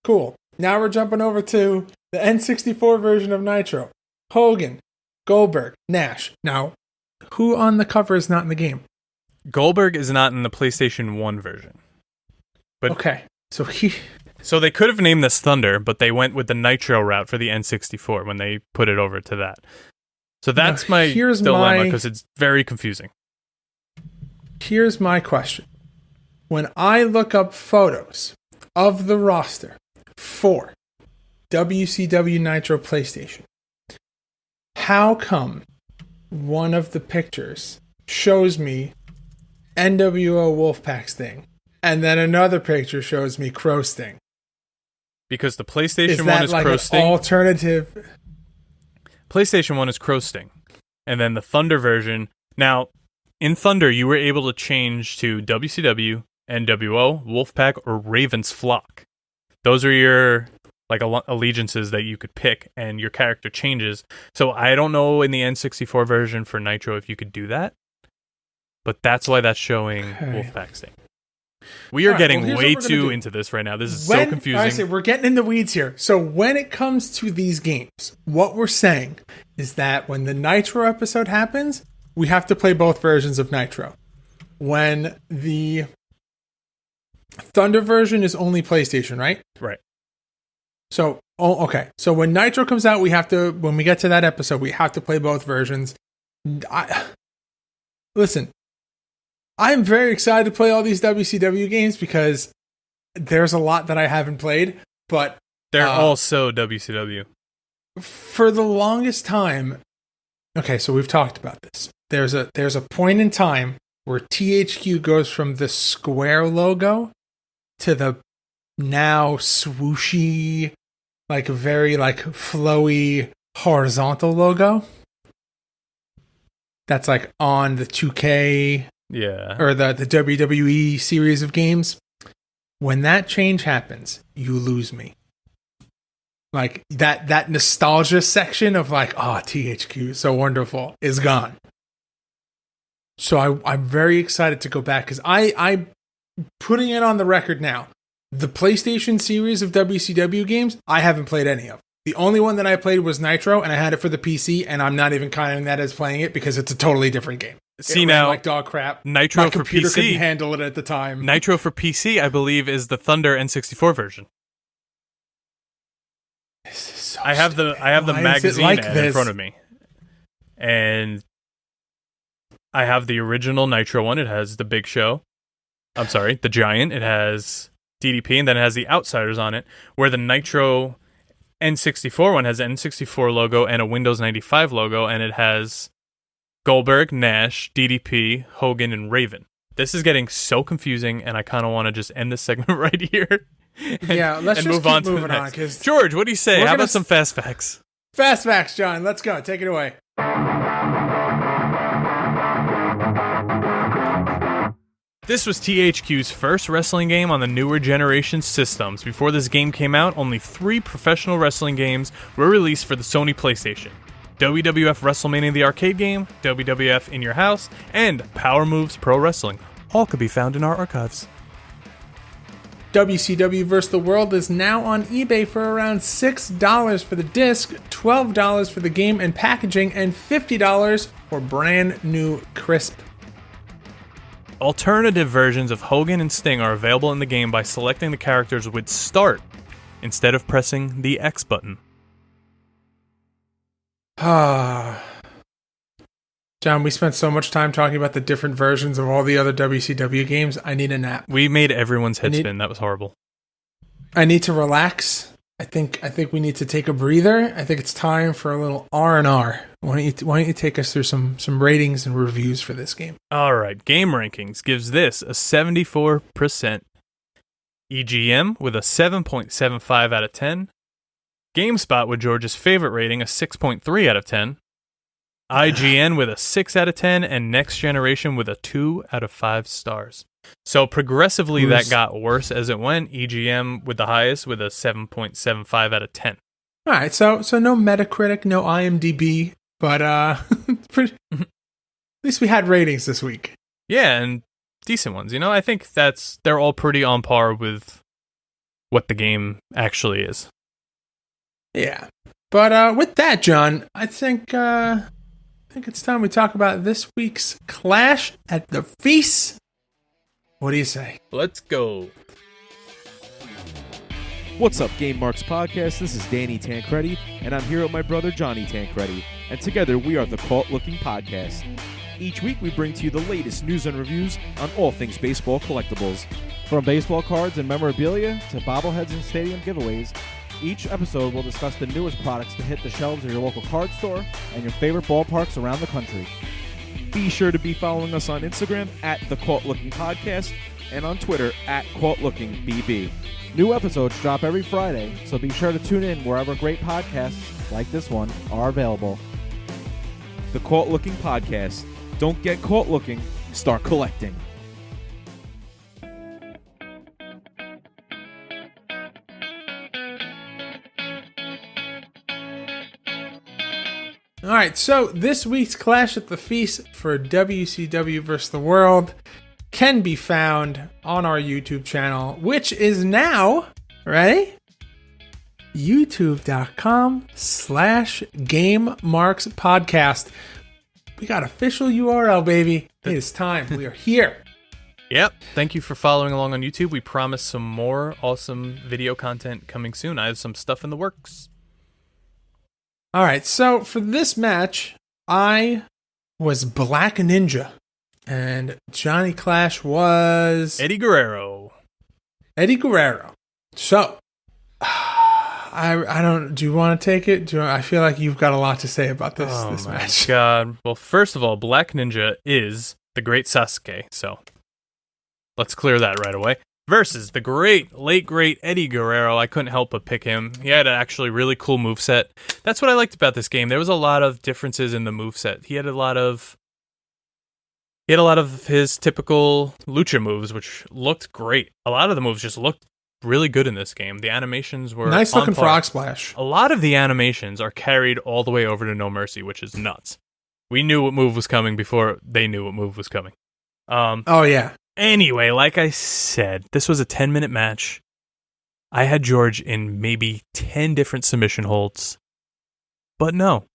Cool. Now we're jumping over to the N64 version of Nitro. Hogan, Goldberg, Nash. Now, who on the cover is not in the game? Goldberg is not in the PlayStation 1 version. But okay. So they could have named this Thunder, but they went with the Nitro route for the N64 when they put it over to that. So that's my dilemma, because it's very confusing. Here's my question. When I look up photos of the roster for WCW Nitro PlayStation, how come one of the pictures shows me NWO Wolfpack Sting, and then another picture shows me Crow Sting? Because the PlayStation 1 is like Crow Sting. Alternative. PlayStation 1 is Crow Sting. And then the Thunder version, Now, in Thunder, you were able to change to WCW, NWO, Wolfpack, or Raven's Flock. Those are your allegiances that you could pick, and your character changes. So I don't know in the N64 version for Nitro if you could do that, but that's why that's showing Wolfpack Sting. We are getting way too into this right now. This is so confusing. I say we're getting in the weeds here. So when it comes to these games, what we're saying is that when the Nitro episode happens, we have to play both versions of Nitro. When the Thunder version is only PlayStation, right? Right. So, okay. So when Nitro comes out, when we get to that episode, we have to play both versions. Listen, I'm very excited to play all these WCW games because there's a lot that I haven't played, but they're also WCW. For the longest time, okay, so we've talked about this. There's a point in time where THQ goes from the square logo to the now swooshy, very flowy horizontal logo. That's on the 2K or the WWE series of games. When that change happens, you lose me. That nostalgia section of THQ, so wonderful, is gone. So I'm very excited to go back because I'm putting it on the record now. The PlayStation series of WCW games, I haven't played any of. The only one that I played was Nitro, and I had it for the PC, and I'm not even counting that as playing it because it's a totally different game. See, now, like dog crap. Nitro My for computer PC couldn't handle it at the time. Nitro for PC, I believe, is the Thunder N64 version. This is so I have the magazine ad in front of me, and I have the original Nitro one. It has the Big Show. I'm sorry, the Giant. It has DDP, and then it has the Outsiders on it. Where the Nitro N64 one has an N64 logo and a Windows 95 logo, and it has Goldberg, Nash, DDP, Hogan, and Raven. This is getting so confusing, and I kind of want to just end this segment right here. Let's just move on keep moving to the on. next. George, what do you say? How about some fast facts? Fast facts, John. Let's go. Take it away. This was THQ's first wrestling game on the newer generation systems. Before this game came out, only 3 professional wrestling games were released for the Sony PlayStation. WWF WrestleMania the arcade game, WWF In Your House, and Power Moves Pro Wrestling. All could be found in our archives. WCW vs. the World is now on eBay for around $6 for the disc, $12 for the game and packaging, and $50 for brand new crisp. Alternative versions of Hogan and Sting are available in the game by selecting the characters with Start instead of pressing the X button. John, we spent so much time talking about the different versions of all the other WCW games. I need a nap. We made everyone's head spin. That was horrible. I need to relax. I think we need to take a breather. I think it's time for a little R&R. Why don't you take us through some ratings and reviews for this game? All right. Game Rankings gives this a 74%. EGM with a 7.75 out of 10. GameSpot with George's favorite rating, a 6.3 out of 10. IGN with a 6 out of 10, and Next Generation with a 2 out of 5 stars. So progressively that got worse as it went. EGM with the highest with a 7.75 out of 10. All right, so no Metacritic, no IMDb, but at least we had ratings this week. Yeah, and decent ones. I think they're all pretty on par with what the game actually is. Yeah. But with that, John, I think it's time we talk about this week's Clash at the Feast. What do you say? Let's go. What's up, Game Marks Podcast? This is Danny Tancredi, and I'm here with my brother Johnny Tancredi, and together we are the Cult Looking Podcast. Each week we bring to you the latest news and reviews on all things baseball collectibles. From baseball cards and memorabilia to bobbleheads and stadium giveaways, each episode will discuss the newest products to hit the shelves of your local card store and your favorite ballparks around the country. Be sure to be following us on Instagram at The Cult Looking Podcast and on Twitter at CultLookingBB. New episodes drop every Friday, so be sure to tune in wherever great podcasts like this one are available. The Cult Looking Podcast, Don't get caught looking, start collecting. All right, so this week's Clash at the Feast for WCW vs. the World can be found on our YouTube channel, which is now, ready? youtube.com/GameMarksPodcast. We got official URL, baby. It is time. We are here. Yep. Thank you for following along on YouTube. We promise some more awesome video content coming soon. I have some stuff in the works. All right, so for this match, I was Black Ninja, and Johnny Clash was Eddie Guerrero. So, I don't. Do you want to take it? I feel like you've got a lot to say about this my match. God. Well, first of all, Black Ninja is the great Sasuke, so let's clear that right away. Versus the late great Eddie Guerrero. I couldn't help but pick him. He had an actually really cool moveset. That's what I liked about this game. There was a lot of differences in the moveset. He had a lot of his typical lucha moves, which looked great. A lot of the moves just looked really good in this game. The animations were Nice looking on par. frog splash. A lot of the animations are carried all the way over to No Mercy, which is nuts. We knew what move was coming before they knew what move was coming. Oh yeah. Anyway, like I said, this was a 10-minute match. I had George in maybe 10 different submission holds. But no,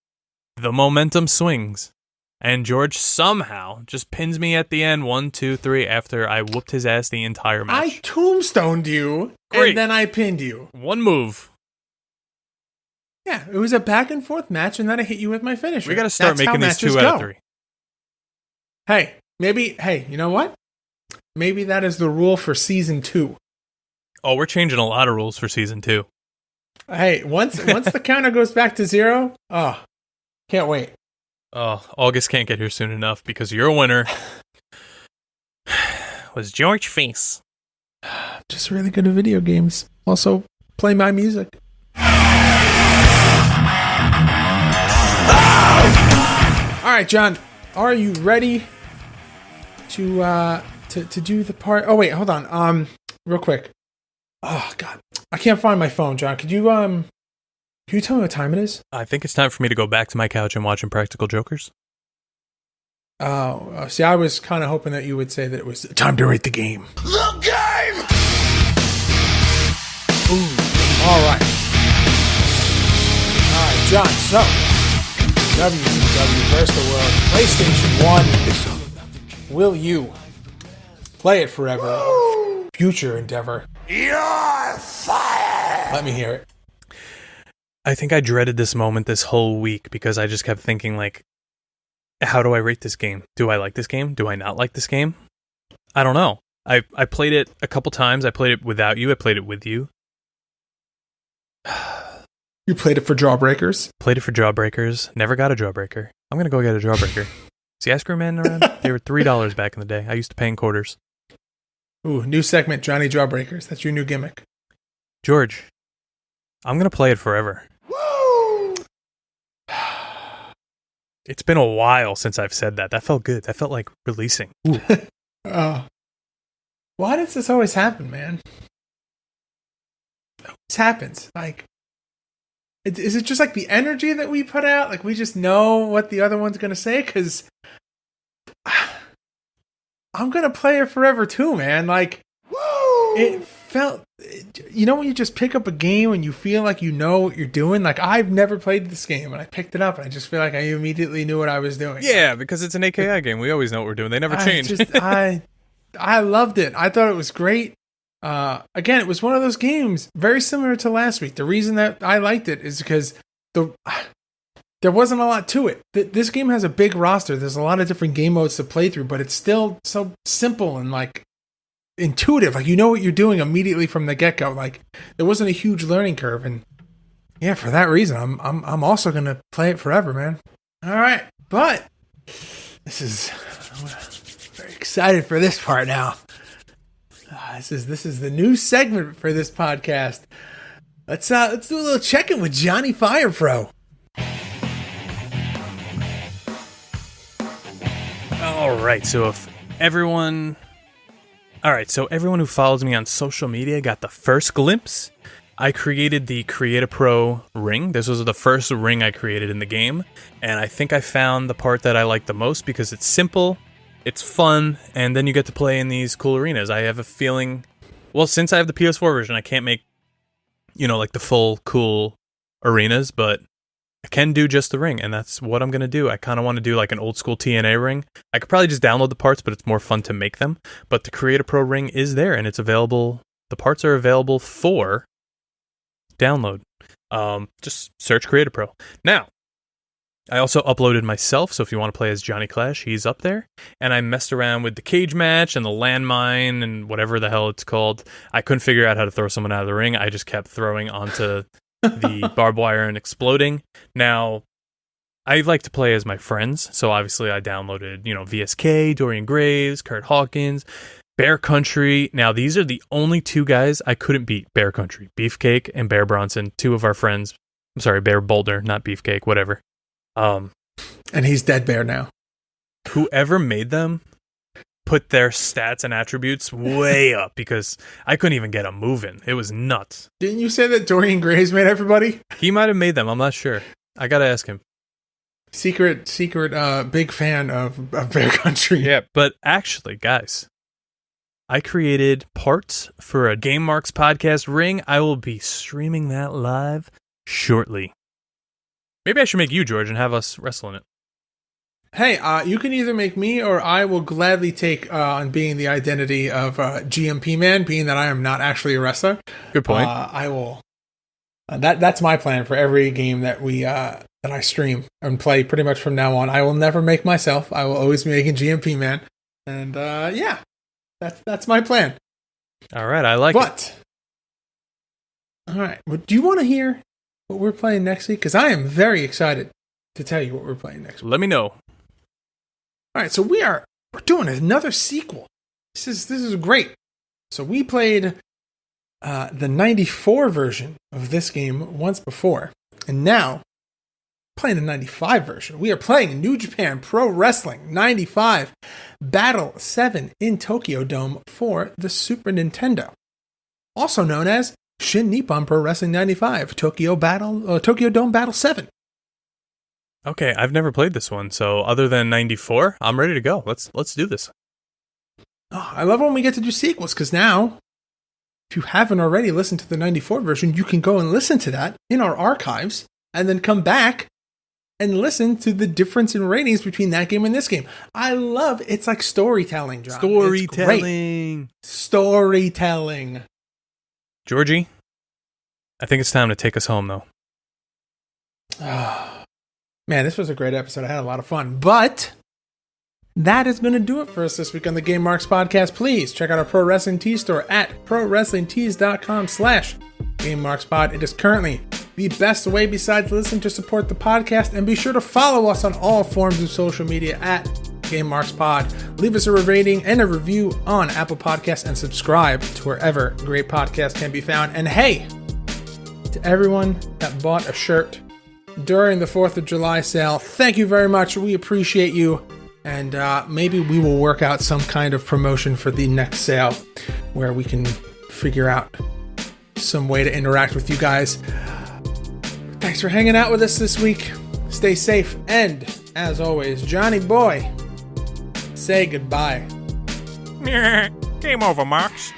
the momentum swings. And George somehow just pins me at the end, 1, 2, 3, after I whooped his ass the entire match. I tombstoned you, Great. and then I pinned you. One move. Yeah, it was a back and forth match, and then I hit you with my finisher. We got to start That's how making these 2 matches out of go. 3. Hey, you know what? Maybe that is the rule for season 2. Oh, we're changing a lot of rules for season 2. Hey, once the counter goes back to 0, can't wait. Oh, August can't get here soon enough because your winner was George Face. Just really good at video games. Also, play my music. All right, John, are you ready to do the part? Oh wait, hold on. Real quick. Oh God, I can't find my phone, John. Can you tell me what time it is? I think it's time for me to go back to my couch and watch Impractical Jokers. Oh, see, I was kind of hoping that you would say that it was time to rate the game. The game! All right, John. So, WCW vs. the World, PlayStation 1. Will you play it forever? Or future endeavor. You're fired! Let me hear it. I think I dreaded this moment this whole week because I just kept thinking, like, how do I rate this game? Do I like this game? Do I not like this game? I don't know. I played it a couple times. I played it without you. I played it with you. You played it for Jawbreakers? Played it for Jawbreakers. Never got a Jawbreaker. I'm going to go get a Jawbreaker. Is the Ice Cream Man around? They were $3 back in the day. I used to pay in quarters. Ooh, new segment, Johnny Jawbreakers. That's your new gimmick. George, I'm going to play it forever. Woo! It's been a while since I've said that. That felt good. That felt like releasing. Ooh. Why does this always happen, man? It always happens. Like, is it just like the energy that we put out? Like, we just know what the other one's going to say? Because I'm going to play it forever too, man. Like, Woo! it felt, you know, when you just pick up a game and you feel like you know what you're doing. Like, I've never played this game and I picked it up and I just feel like I immediately knew what I was doing. Yeah, because it's an AKI game. We always know what we're doing. They never change. I loved it. I thought it was great. Again, it was one of those games very similar to last week. The reason that I liked it is because there wasn't a lot to it. This game has a big roster. There's a lot of different game modes to play through, but it's still so simple and like intuitive. Like, you know what you're doing immediately from the get-go. Like, there wasn't a huge learning curve, and yeah, for that reason, I'm also gonna play it forever, man. All right, but this is I'm very excited for this part now. This is the new segment for this podcast. Let's do a little check-in with Johnny Fire Pro. right, so everyone who follows me on social media got the first glimpse. I created the Create a Pro ring. This was the first ring I created in the game, and I think I found the part that I like the most because it's simple, it's fun, and then you get to play in these cool arenas. I have a feeling, well, since I have the PS4 version, I can't make, like the full cool arenas, but I can do just the ring, and that's what I'm going to do. I kind of want to do like an old school TNA ring. I could probably just download the parts, but it's more fun to make them. But the Create a Pro ring is there, and it's available. The parts are available for download. Just search Create a Pro. Now, I also uploaded myself, so if you want to play as Johnny Clash, he's up there. And I messed around with the cage match and the landmine and whatever the hell it's called. I couldn't figure out how to throw someone out of the ring. I just kept throwing onto the barbed wire and exploding. Now, I like to play as my friends, so obviously I downloaded, VSK, Dorian Graves, Kurt Hawkins, Bear Country. Now, these are the only two guys I couldn't beat. Bear Country, Beefcake, and Bear Bronson, two of our friends. I'm sorry, Bear Boulder, not Beefcake, whatever. And he's dead bear now. Whoever made them put their stats and attributes way up because I couldn't even get them moving. It was nuts. Didn't you say that Dorian Graves made everybody? He might have made them. I'm not sure. I gotta ask him. Secret, big fan of Bear Country. Yeah, but actually, guys, I created parts for a Game Marks podcast ring. I will be streaming that live shortly. Maybe I should make you, George, and have us wrestle in it. Hey, you can either make me or I will gladly take on being the identity of GMP Man, being that I am not actually a wrestler. Good point. I will. That's my plan for every game that that I stream and play pretty much from now on. I will never make myself. I will always be making GMP Man. And yeah, that's my plan. All right, I like it. All right, well, do you want to hear what we're playing next week? Because I am very excited to tell you what we're playing next week. Let me know. All right, so we're doing another sequel. This is great. So we played the 94 version of this game once before, and now playing the 95 version. We are playing New Japan Pro Wrestling 95 Battle 7 in Tokyo Dome for the Super Nintendo, also known as Shin Nippon Pro Wrestling 95 Tokyo Dome Battle 7. Okay, I've never played this one, so other than 94, I'm ready to go. Let's do this. Oh, I love when we get to do sequels, because now, if you haven't already listened to the 94 version, you can go and listen to that in our archives, and then come back and listen to the difference in ratings between that game and this game. I love it's like storytelling, John. Storytelling. Georgie, I think it's time to take us home, though. Man, this was a great episode. I had a lot of fun. But that is going to do it for us this week on the Game Marks Podcast. Please check out our Pro Wrestling Tees store at prowrestlingtees.com/GameMarksPod. It is currently the best way besides listening to support the podcast. And be sure to follow us on all forms of social media at GameMarksPod. Leave us a rating and a review on Apple Podcasts and subscribe to wherever great podcasts can be found. And hey, to everyone that bought a shirt during the 4th of July sale, thank you very much. We appreciate you. And maybe we will work out some kind of promotion for the next sale where we can figure out some way to interact with you guys. Thanks for hanging out with us this week. Stay safe. And as always, Johnny boy, say goodbye. Game over, Marks.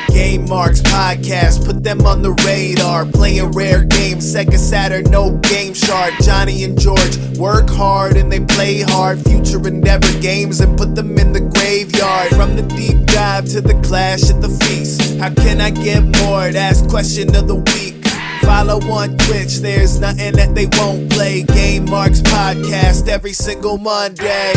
Game Marks Podcast, put them on the radar. Playing rare games, Sega Saturn, no Game Shark. Johnny and George work hard and they play hard. Future endeavor games and put them in the graveyard. From the deep dive to the clash at the feast. How can I get more? That's question of the week. Follow on Twitch, there's nothing that they won't play. Game Marks Podcast every single Monday.